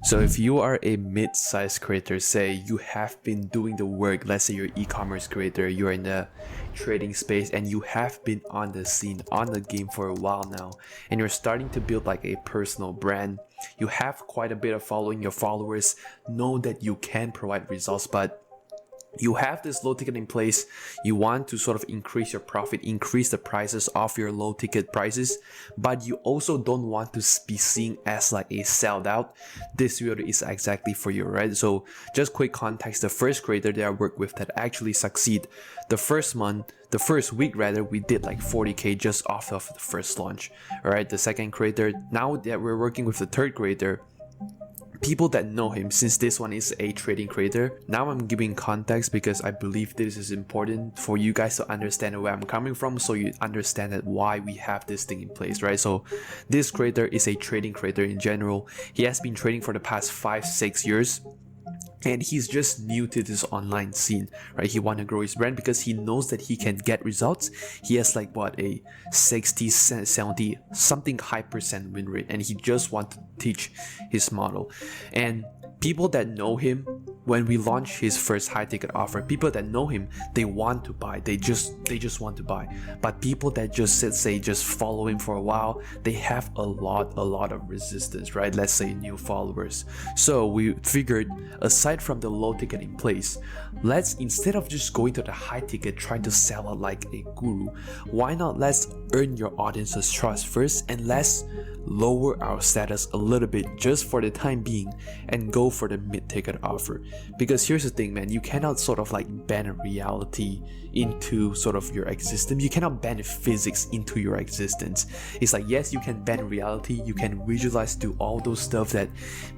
So if you are a mid-sized creator, say you have been doing the work, let's say you're an e-commerce creator, you're in the trading space and you have been on the scene, on the game for a while now, and you're starting to build like a personal brand, you have quite a bit of following, your followers know that you can provide results, but you have this low ticket in place, you want to sort of increase your profit, increase the prices of your low ticket prices, but you also don't want to be seen as like a sold out. This video is exactly for you, right? So just quick context, the first creator that I work with that actually succeed, the first week rather, we did like 40k just off of the first launch. All right, the second creator, now that we're working with the third creator, people that know him, since this one is a trading creator, now I'm giving context because I believe this is important for you guys to understand where I'm coming from, so you understand that why we have this thing in place, right? So this creator is a trading creator in general. He has been trading for the past 5-6 years, and he's just new to this online scene, right? He want to grow his brand because he knows that he can get results. He has like what, a 60, 70 something high percent win rate, and he just want to teach his model. And people that know him, when we launch his first high ticket offer, people that know him, they want to buy, they just want to buy. But people that just just follow him for a while, they have a lot of resistance, right? Let's say new followers. So we figured, aside from the low ticket in place, let's, instead of just going to the high ticket trying to sell out like a guru, why not let's earn your audience's trust first, and let's lower our status a little bit just for the time being and go for the mid-ticket offer. Because here's the thing, man, you cannot sort of like bend reality into sort of your existence. You cannot bend physics into your existence. It's like, yes, you can bend reality, you can visualize, do all those stuff that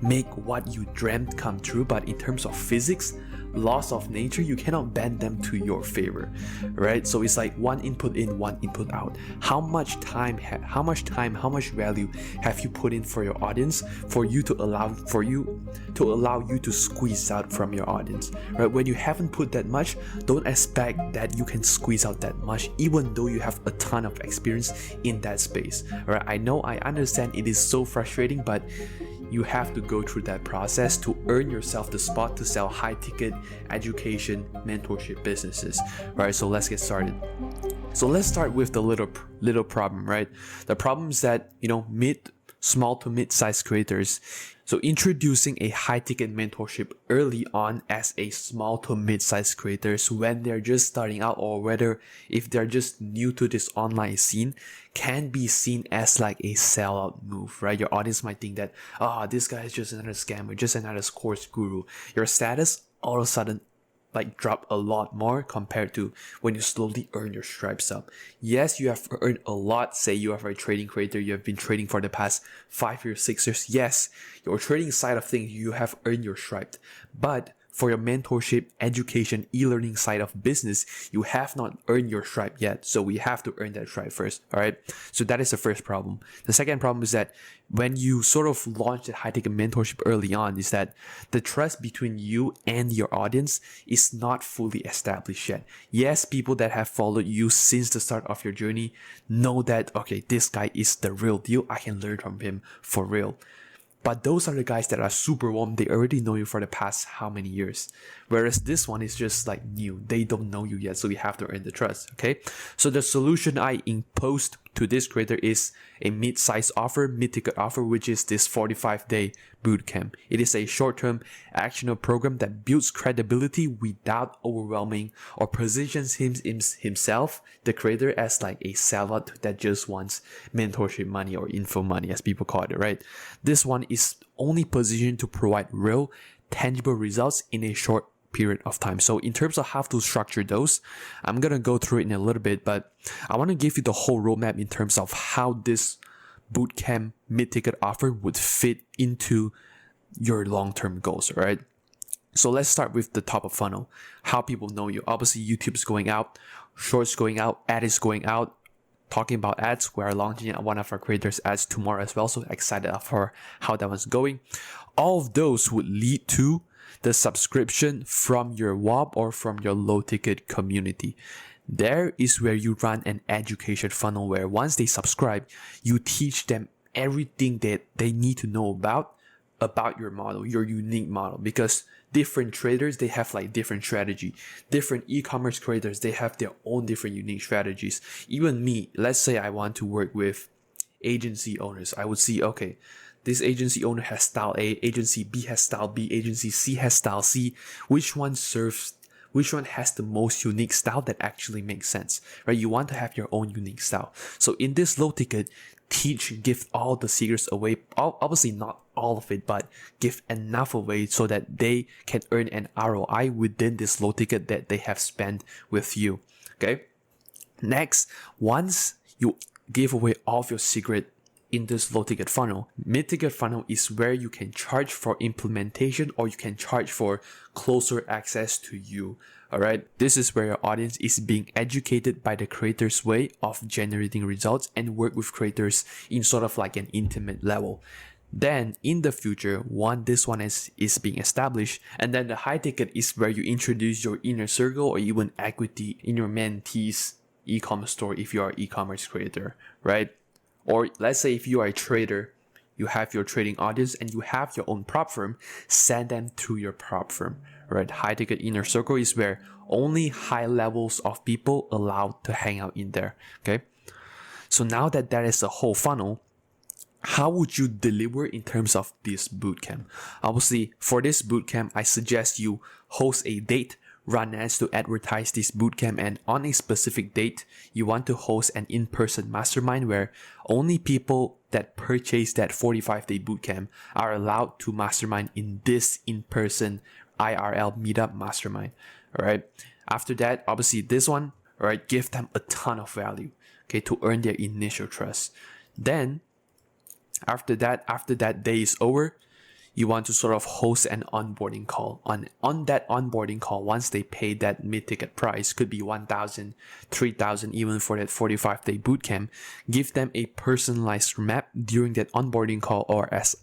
make what you dreamt come true, but in terms of physics, laws of nature, you cannot bend them to your favor, right? So it's like one input in, one input out. How much time, how much value have you put in for your audience for you to allow you to squeeze out from your audience, right? When you haven't put that much, don't expect that you can squeeze out that much, even though you have a ton of experience in that space, right? I understand it is so frustrating, but you have to go through that process to earn yourself the spot to sell high ticket education mentorship businesses, right? So let's get started. So let's start with the little problem, right? The problem is that, small to mid-sized creators, so introducing a high-ticket mentorship early on as a small to mid-sized creators when they're just starting out, or whether if they're just new to this online scene, can be seen as like a sellout move, right? Your audience might think that, this guy is just another scammer, just another course guru. Your status all of a sudden like drop a lot more compared to when you slowly earn your stripes up. Yes, you have earned a lot. Say you are a trading creator, you have been trading for the past 5 years, 6 years. Yes, your trading side of things, you have earned your stripe. But for your mentorship, education, e-learning side of business, you have not earned your stripe yet. So we have to earn that stripe first, all right? So that is the first problem. The second problem is that when you sort of launch the high-ticket mentorship early on, is that the trust between you and your audience is not fully established yet. Yes, people that have followed you since the start of your journey know that, okay, this guy is the real deal. I can learn from him for real. But those are the guys that are super warm. They already know you for the past how many years. Whereas this one is just like new. They don't know you yet, so we have to earn the trust, okay? So the solution I imposed to this creator is a mid-size offer, mid-ticket offer, which is this 45-day bootcamp. It is a short-term actionable program that builds credibility without overwhelming or positions himself, the creator, as like a sellout that just wants mentorship money or info money, as people call it, right? This one is only positioned to provide real, tangible results in a short period of time. So in terms of how to structure those, I'm gonna go through it in a little bit, but I want to give you the whole roadmap in terms of how this bootcamp mid-ticket offer would fit into your long-term goals, right? So let's start with the top of funnel, how people know you. Obviously, YouTube's going out, shorts going out, ads going out. Talking about ads, we are launching one of our creators ads tomorrow as well, so excited for how that one's going. All of those would lead to the subscription from your WOB or from your low ticket community. There is where you run an education funnel where once they subscribe, you teach them everything that they need to know about about your model, your unique model, because different traders, they have like different strategy. Different e-commerce creators, they have their own different unique strategies. Even me, let's say I want to work with agency owners. I would see, okay, this agency owner has style A, agency B has style B, agency C has style C. Which one has the most unique style that actually makes sense, right? You want to have your own unique style. So in this low ticket, give all the secrets away. Obviously not all of it, but give enough away so that they can earn an ROI within this low ticket that they have spent with you. Okay. Next, once you give away all of your secret in this low ticket funnel, mid ticket funnel is where you can charge for implementation, or you can charge for closer access to you. All right. This is where your audience is being educated by the creator's way of generating results and work with creators in sort of like an intimate level. Then in the future, this one is being established, and then the high ticket is where you introduce your inner circle or even equity in your mentees e-commerce store if you are an e-commerce creator, right? Or let's say if you are a trader, you have your trading audience and you have your own prop firm, send them through your prop firm, right? High ticket inner circle is where only high levels of people allowed to hang out in there, okay? So now that that is a whole funnel, how would you deliver in terms of this bootcamp? Obviously, for this bootcamp, I suggest you host a date, run ads to advertise this bootcamp, and on a specific date, you want to host an in-person mastermind where only people that purchase that 45-day bootcamp are allowed to mastermind in this in-person IRL meetup mastermind. All right. After that, obviously this one, all right, give them a ton of value, okay, to earn their initial trust. Then after that day is over, you want to sort of host an onboarding call. On that onboarding call, once they pay that mid-ticket price, could be $1,000, $3,000, even for that 45-day bootcamp, give them a personalized map during that onboarding call, or as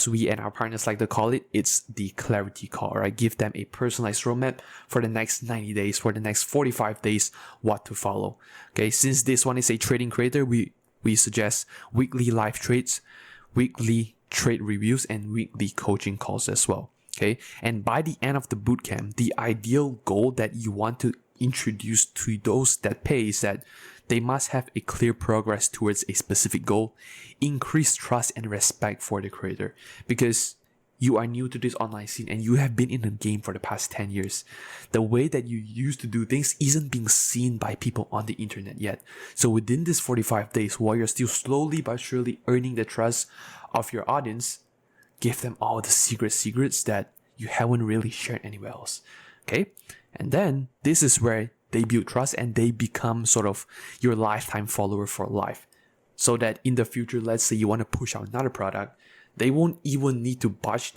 we and our partners like to call it, it's the clarity call, right? Give them a personalized roadmap for the next 90 days, for the next 45 days, what to follow. Okay, since this one is a trading creator, we suggest weekly live trades, weekly trade reviews, and weekly coaching calls as well. Okay. And by the end of the bootcamp, the ideal goal that you want to introduce to those that pay is that they must have a clear progress towards a specific goal, increase trust and respect for the creator, because you are new to this online scene and you have been in the game for the past 10 years. The way that you used to do things isn't being seen by people on the internet yet. So within this 45 days, while you're still slowly but surely earning the trust of your audience, give them all the secrets that you haven't really shared anywhere else. Okay? And then this is where they build trust and they become sort of your lifetime follower for life. So that in the future, let's say you want to push out another product, they won't even need to budge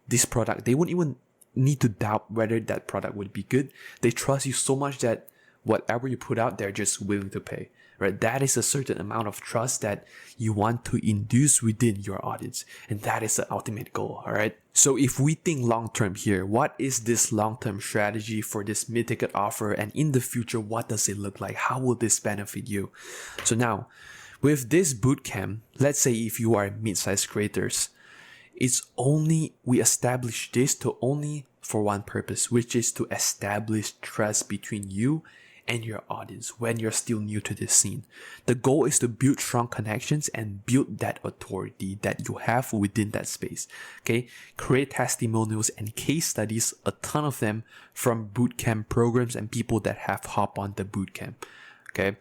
this product. They won't even need to doubt whether that product would be good. They trust you so much that whatever you put out, they're just willing to pay, right? That is a certain amount of trust that you want to induce within your audience. And that is the ultimate goal, all right? So if we think long-term here, what is this long-term strategy for this mid-ticket offer? And in the future, what does it look like? How will this benefit you? So now, with this bootcamp, let's say if you are mid-sized creators, we establish this only for one purpose, which is to establish trust between you and your audience when you're still new to this scene. The goal is to build strong connections and build that authority that you have within that space. Okay, create testimonials and case studies, a ton of them from bootcamp programs and people that have hopped on the bootcamp. Okay,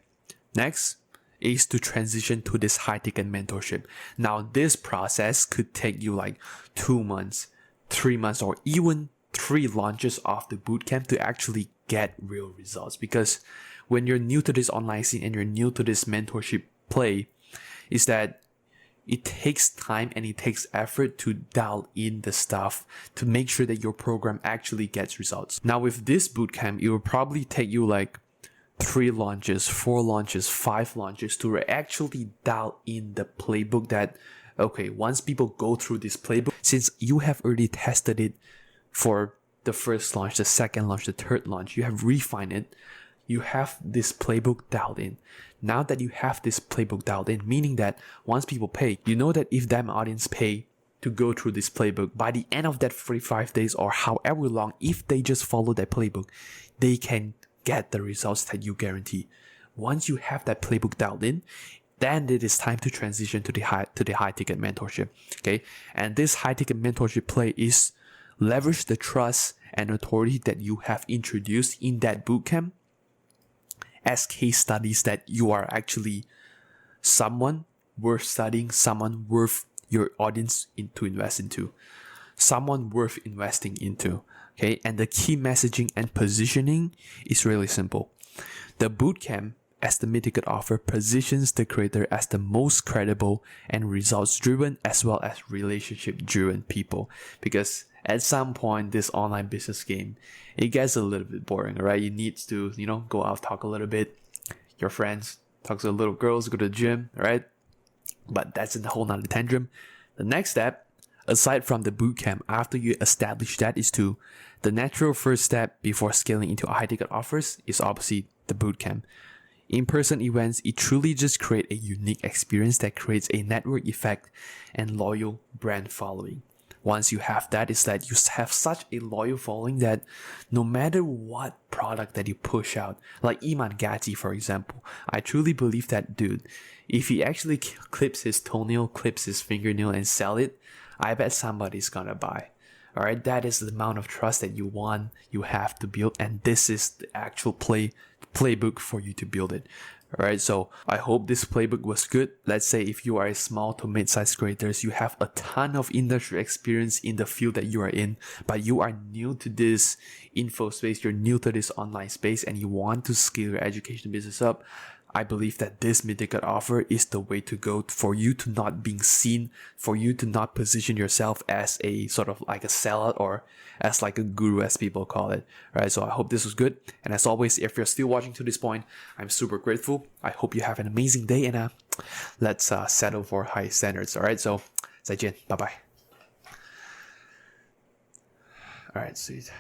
next is to transition to this high ticket mentorship. Now, this process could take you like 2 months, 3 months, or even 3 launches of the bootcamp to actually get real results. Because when you're new to this online scene and you're new to this mentorship play, is that it takes time and it takes effort to dial in the stuff to make sure that your program actually gets results. Now, with this bootcamp, it will probably take you like 3 launches, 4 launches, 5 launches to actually dial in the playbook that, okay, once people go through this playbook, since you have already tested it for the first launch, the second launch, the third launch, you have refined it, you have this playbook dialed in. Now that you have this playbook dialed in, meaning that once people pay, you know that if that audience pay to go through this playbook. By the end of that 45 days or however long, if they just follow that playbook, they can get the results that you guarantee. Once you have that playbook dialed in, then it is time to transition to the high ticket mentorship. Okay, and this high ticket mentorship play is leverage the trust and authority that you have introduced in that bootcamp as case studies that you are actually someone worth studying, someone worth your audience to invest into, someone worth investing into. Okay, and the key messaging and positioning is really simple. The bootcamp as the mid-ticket offer positions the creator as the most credible and results-driven as well as relationship-driven people. Because at some point, this online business game, it gets a little bit boring, right? You need to, go out, talk a little bit, your friends, talk to the little girls, go to the gym, right? But that's a whole nother tantrum. The next step, aside from the bootcamp, after you establish that, is to the natural first step before scaling into high-ticket offers is obviously the bootcamp. In-person events, it truly just create a unique experience that creates a network effect and loyal brand following. Once you have that, is that you have such a loyal following that no matter what product that you push out, like Iman Gatti, for example, I truly believe that dude, if he actually clips his toenail, clips his fingernail and sell it, I bet somebody's gonna buy. All right, that is the amount of trust that you have to build, and this is the actual playbook for you to build it. All right, so I hope this playbook was good. Let's say if you are a small to mid-sized creators, you have a ton of industry experience in the field that you are in, but you are new to this info space, you're new to this online space, and you want to scale your education business up. I believe that this mid-ticket offer is the way to go for you to not being seen, for you to not position yourself as a sort of like a sellout or as like a guru, as people call it. All right, so I hope this was good. And as always, if you're still watching to this point, I'm super grateful. I hope you have an amazing day, and let's settle for high standards. All right, so 再见, bye bye. All right, sweet.